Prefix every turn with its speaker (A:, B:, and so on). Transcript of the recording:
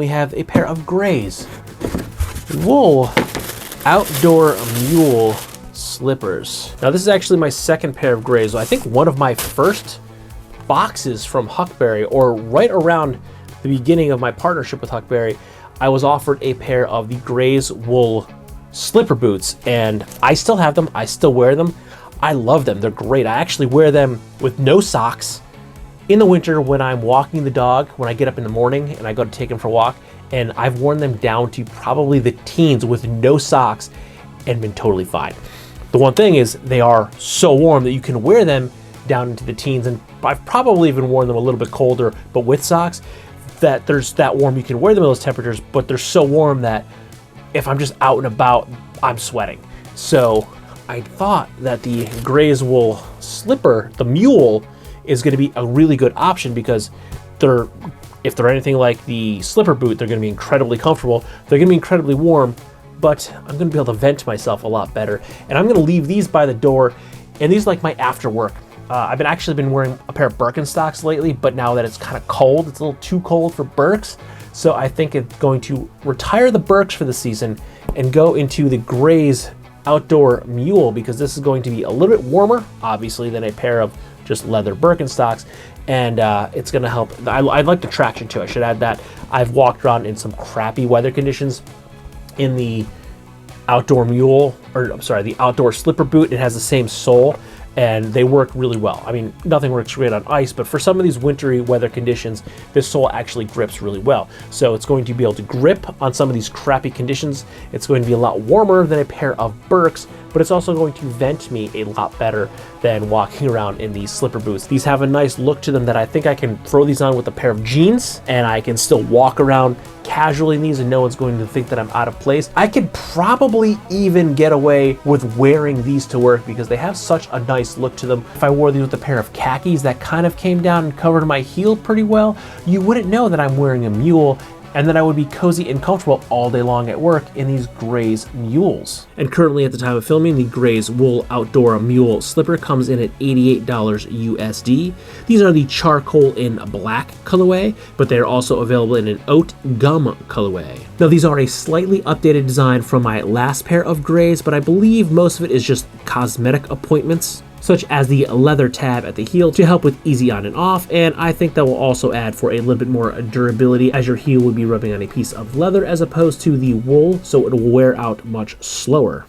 A: We have a pair of grays wool outdoor mule slippers. Now this is actually my second pair of grays. I think one of my first boxes from Huckberry, or right around the beginning of my partnership with Huckberry, I was offered a pair of the grays wool slipper boots, and I still have them. I still wear them. I love them. They're great. I actually wear them with no socks in the winter when I'm walking the dog, when I get up in the morning and I go to take him for a walk, and I've worn them down to probably the teens with no socks and been totally fine. The one thing is they are so warm that you can wear them down into the teens, and I've probably even worn them a little bit colder, but with socks, that there's that warm. You can wear them at those temperatures, but they're so warm that if I'm just out and about, I'm sweating. So I thought that the grays wool slipper, the Mule, is going to be a really good option because if they're anything like the slipper boot, they're going to be incredibly comfortable. They're going to be incredibly warm, but I'm going to be able to vent myself a lot better. And I'm going to leave these by the door, and these are like my after work. I've actually been wearing a pair of Birkenstocks lately, but now that it's kind of cold, it's a little too cold for Birks. So I think it's going to retire the Birks for the season and go into the grays outdoor Mule, because this is going to be a little bit warmer, obviously, than a pair of just leather Birkenstocks, and it's going to help. I like the traction too. I should add that. I've walked around in some crappy weather conditions in the outdoor Mule, or I'm sorry, the outdoor slipper boot. It has the same sole, and they work really well. I mean, nothing works great on ice, but for some of these wintry weather conditions, this sole actually grips really well. So it's going to be able to grip on some of these crappy conditions. It's going to be a lot warmer than a pair of Birks, but it's also going to vent me a lot better than walking around in these slipper boots. These have a nice look to them that I think I can throw these on with a pair of jeans, and I can still walk around casually in these and no one's going to think that I'm out of place. I could probably even get away with wearing these to work because they have such a nice look to them. If I wore these with a pair of khakis that kind of came down and covered my heel pretty well, you wouldn't know that I'm wearing a Mule, and then I would be cozy and comfortable all day long at work in these grays Mules. And currently at the time of filming, the grays wool outdoor Mule slipper comes in at $88 USD. These are the charcoal in black colorway, but they're also available in an oat gum colorway. Now these are a slightly updated design from my last pair of grays, but I believe most of it is just cosmetic appointments, such as the leather tab at the heel to help with easy on and off, and I think that will also add for a little bit more durability, as your heel would be rubbing on a piece of leather as opposed to the wool, so it will wear out much slower.